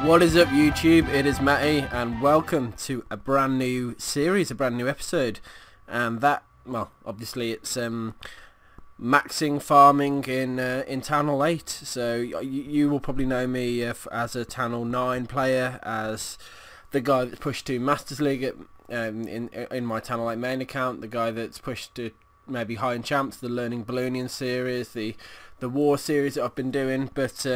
What is up, YouTube? It is Matty and welcome to a brand new series, a brand new episode. And that, well, obviously it's maxing farming in Town Hall 8. So you will probably know me as a Town Hall 9 player, as the guy that's pushed to Masters League in my Town Hall 8 main account, the guy that's pushed to maybe High End Champs, the Learning Ballooning series, the War series that I've been doing. But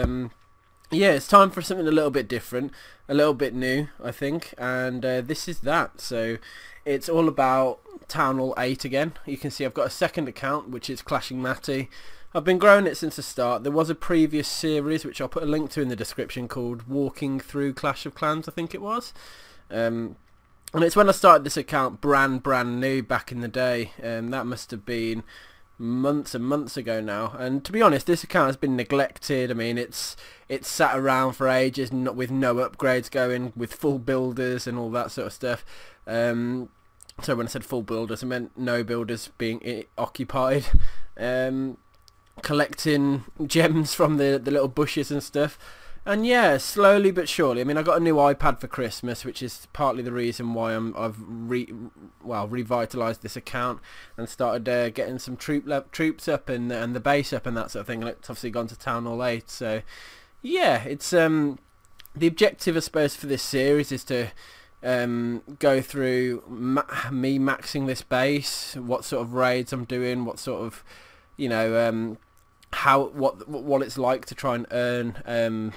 yeah, it's time for something a little bit different, a little bit new, I think, and this is that. So it's all about Town Hall 8 again. You can see I've got a second account, which is Clashing Matty. I've been growing it since the start. There was a previous series, which I'll put a link to in the description, called Walking Through Clash of Clans, I think it was. And it's when I started this account brand new back in the day, and that must have been months and months ago now. And to be honest, this account has been neglected. I mean, it's sat around for ages, not with no upgrades going, with full builders and all that sort of stuff. So when I said full builders, I meant no builders being occupied, collecting gems from the little bushes and stuff. And yeah, slowly but surely. I mean, I got a new iPad for Christmas, which is partly the reason why I've revitalised this account and started getting some troops up and the base up and that sort of thing. And it's obviously gone to Town Hall 8. So yeah, it's the objective, I suppose, for this series is to go through me maxing this base, what sort of raids I'm doing, what sort of, you know, what it's like to try and earn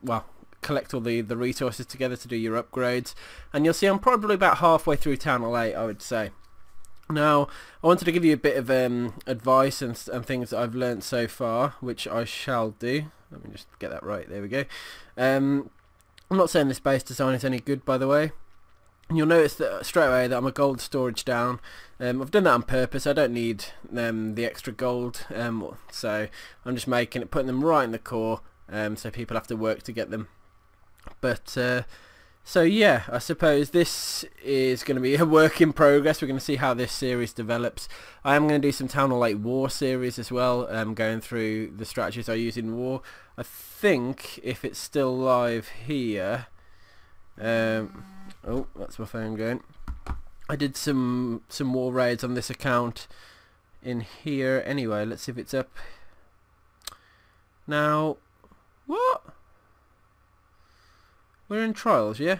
well, collect all the resources together to do your upgrades. And you'll see I'm probably about halfway through Town Hall 8, I would say. Now I wanted to give you a bit of advice and things that I've learnt so far, which I shall do. Let me just get that right, there we go. I'm not saying this base design is any good, by the way. And you'll notice that straight away that I'm a gold storage down. I've done that on purpose. I don't need the extra gold, so I'm just putting them right in the core, so people have to work to get them. But so yeah, I suppose this is going to be a work in progress. We're going to see how this series develops. I am going to do some Town Hall 8 War series as well, going through the strategies I use in War. I think if it's still live here. Oh, that's my phone going. I did some war raids on this account in here. Anyway, let's see if it's up. Now, what? We're in trials, yeah?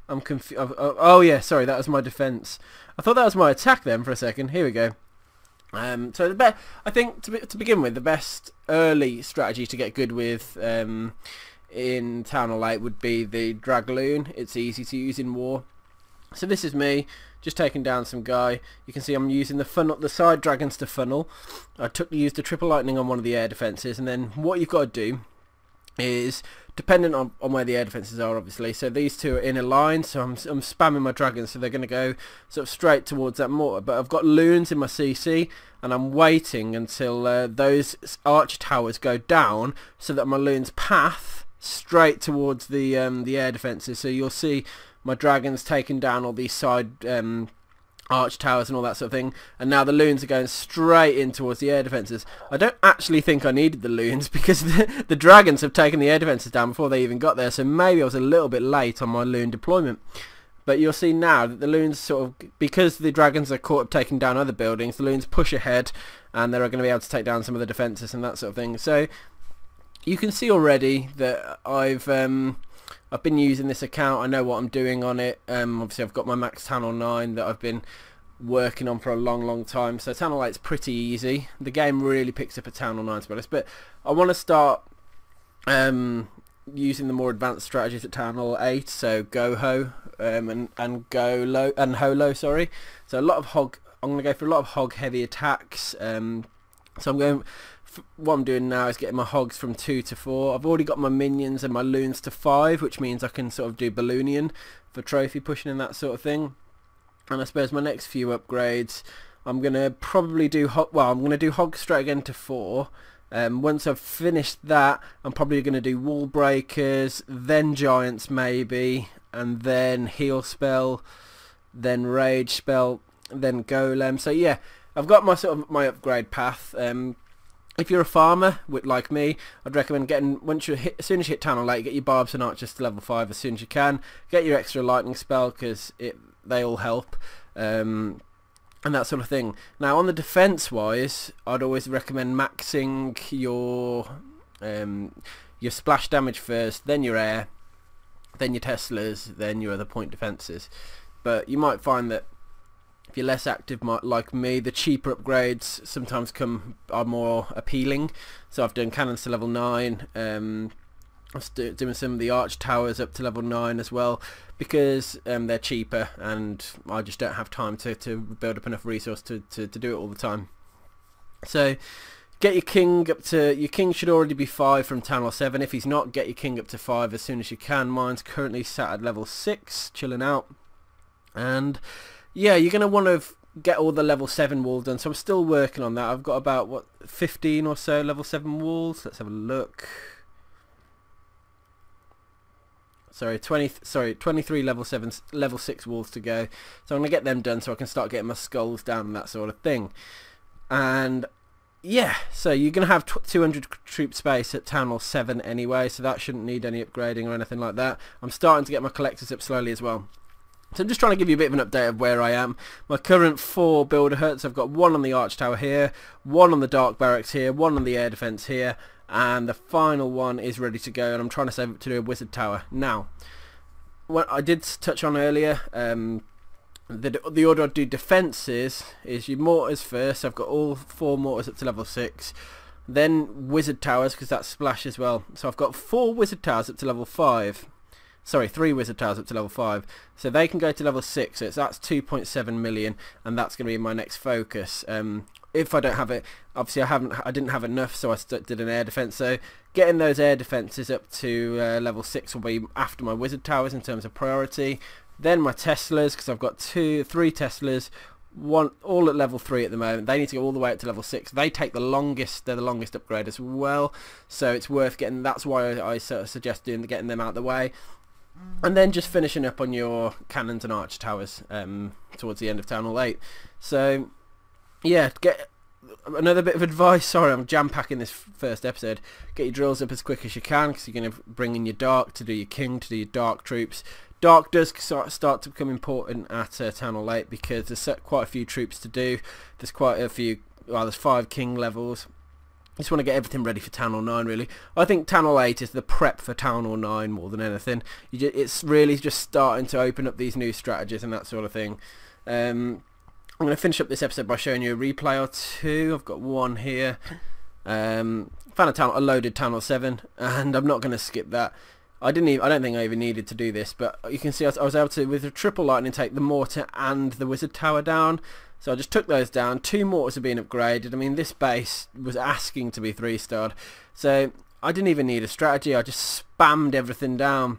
I'm confused. Oh yeah, sorry, that was my defense. I thought that was my attack then for a second. Here we go. So I think to begin with, the best early strategy to get good with in Town Hall 8 would be the Dragloon. It's easy to use in War. So this is me just taking down some guy. You can see I'm using the side dragons to funnel. I used the triple lightning on one of the air defences, and then what you've got to do is, dependent on where the air defences are, obviously. So these two are in a line, so I'm spamming my dragons, so they're going to go sort of straight towards that mortar. But I've got loons in my CC, and I'm waiting until those arch towers go down, so that my loons path straight towards the air defences. So you'll see my dragons taking down all these side arch towers and all that sort of thing, and now the loons are going straight in towards the air defences. I don't actually think I needed the loons, because the dragons have taken the air defences down before they even got there, so maybe I was a little bit late on my loon deployment. But you'll see now that the loons sort of, because the dragons are caught up taking down other buildings, the loons push ahead and they're going to be able to take down some of the defences and that sort of thing. So you can see already that I've been using this account. I know what I'm doing on it. Obviously I've got my max Town Hall 9 that I've been working on for a long time. So Town Hall 8's pretty easy. The game really picks up at Town Hall 9, to be honest. But I want to start using the more advanced strategies at Town Hall 8. So Go Ho and Go Low and Ho Low. Sorry. So a lot of hog. I'm going to go for a lot of hog heavy attacks. So I'm going. What I'm doing now is getting my hogs from 2 to 4. I've already got my minions and my loons to 5, which means I can sort of do Balloonian for trophy pushing and that sort of thing. And I suppose my next few upgrades, I'm going to probably do I'm going to do hogs straight again to 4. Once I've finished that, I'm probably going to do wall breakers, then giants maybe, and then heal spell, then rage spell, then golem. So yeah, I've got my sort of my upgrade path. If you're a farmer like me, I'd recommend getting, as soon as you hit town hall 8, get your barbs and archers to level 5 as soon as you can. Get your extra lightning spell, because they all help, and that sort of thing. Now on the defense wise, I'd always recommend maxing your splash damage first, then your air, then your Teslas, then your other point defenses. But you might find that if you're less active like me, the cheaper upgrades sometimes are more appealing. So I've done cannons to level 9, I was doing some of the arch towers up to level 9 as well, because they're cheaper and I just don't have time to build up enough resource to do it all the time. So get your king up to, your king should already be 5 from town hall 7. If he's not, get your king up to 5 as soon as you can. Mine's currently sat at level 6, chilling out. And yeah, you're going to want to get all the level 7 walls done, so I'm still working on that. I've got about, what, 15 or so level 7 walls. Let's have a look. Sorry, 23 level 6 walls to go. So I'm going to get them done so I can start getting my skulls down and that sort of thing. And yeah, so you're going to have 200 troop space at town hall 7 anyway, so that shouldn't need any upgrading or anything like that. I'm starting to get my collectors up slowly as well. So I'm just trying to give you a bit of an update of where I am. My current 4 builder huts, I've got 1 on the arch tower here, 1 on the dark barracks here, 1 on the air defence here, and the final one is ready to go, and I'm trying to save it to do a wizard tower. Now, what I did touch on earlier, the order I do defences is your mortars first. I've got all 4 mortars up to level 6. Then wizard towers, because that's splash as well. So I've got 4 wizard towers up to level 5. Sorry, 3 wizard towers up to level 5, so they can go to level 6, so that's 2.7 million, and that's going to be my next focus. If I don't have it, obviously I didn't have enough, so I did an air defense. So getting those air defenses up to level 6 will be after my wizard towers in terms of priority. Then my Teslas, because I've got 3 Teslas, all at level 3 at the moment. They need to go all the way up to level 6. They take the longest, they're the longest upgrade as well, so it's worth getting. That's why I sort of suggest getting them out of the way. And then just finishing up on your cannons and arch towers towards the end of town hall 8. So yeah, get another bit of advice. Sorry, I'm jam-packing this first episode. Get your drills up as quick as you can, because you're going to bring in your dark to do your king, to do your dark troops. Dark does start to become important at town hall 8, because there's quite a few troops to do. There's quite a few, well, there's 5 king levels. Just want to get everything ready for town hall 9, really. I think town hall 8 is the prep for town hall 9 more than anything. It's really just starting to open up these new strategies and that sort of thing. I'm going to finish up this episode by showing you a replay or 2. I've got one here. Found a loaded town hall 7, and I'm not going to skip that. I don't think I even needed to do this, but you can see I was able to, with a triple lightning, take the mortar and the wizard tower down. So I just took those down. 2 mortars have been upgraded. I mean, this base was asking to be 3-starred. So I didn't even need a strategy. I just spammed everything down.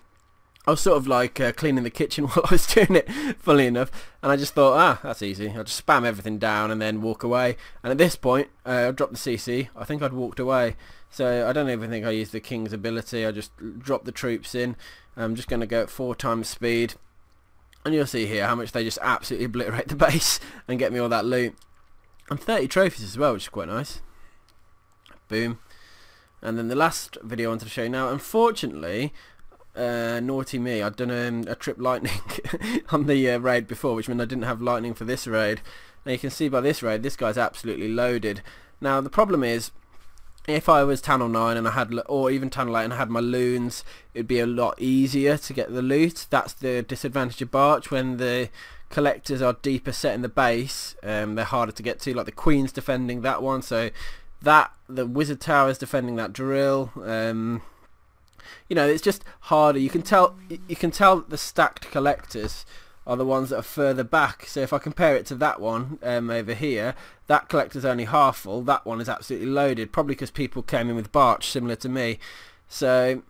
I was sort of like cleaning the kitchen while I was doing it, funnily enough. And I just thought, that's easy. I'll just spam everything down and then walk away. And at this point, I dropped the CC. I think I'd walked away. So I don't even think I used the king's ability. I just dropped the troops in. I'm just going to go at 4 times speed. And you'll see here how much they just absolutely obliterate the base and get me all that loot. And 30 trophies as well, which is quite nice. Boom. And then the last video I wanted to show you now, unfortunately, naughty me, I'd done a trip lightning on the raid before, which meant I didn't have lightning for this raid. Now you can see by this raid, this guy's absolutely loaded. Now the problem is, if I was town hall 9 and I had, or even town hall 8 and I had my loons, it'd be a lot easier to get the loot. That's the disadvantage of Barch. When the collectors are deeper set in the base, they're harder to get to. Like the Queen's defending that one, so the wizard tower is defending that drill. You know, it's just harder. You can tell that the stacked collectors are the ones that are further back. So if I compare it to that one over here, that collector's only half full, that one is absolutely loaded, probably because people came in with Barch similar to me. So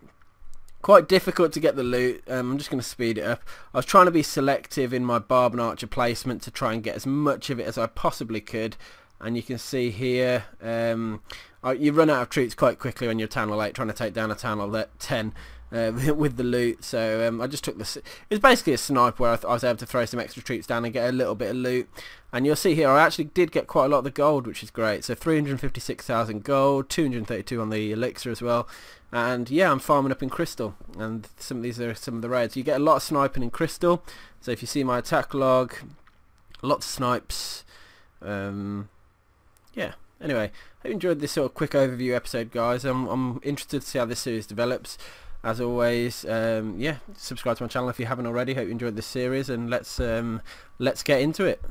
quite difficult to get the loot. I'm just going to speed it up. I was trying to be selective in my barb and archer placement to try and get as much of it as I possibly could, and you can see here you run out of troops quite quickly when you're Tunnel 8 trying to take down a Tunnel 10 with the loot. So I just took this. It's basically a snipe where I was able to throw some extra troops down and get a little bit of loot. And you'll see here I actually did get quite a lot of the gold, which is great. So 356,000 gold, 232 on the elixir as well. And yeah, I'm farming up in Crystal, and some of these are some of the raids. You get a lot of sniping in Crystal. So if you see my attack log, lots of snipes. Yeah. Anyway, hope you enjoyed this sort of quick overview episode, guys. I'm interested to see how this series develops. As always, yeah, subscribe to my channel if you haven't already. Hope you enjoyed this series, and let's get into it.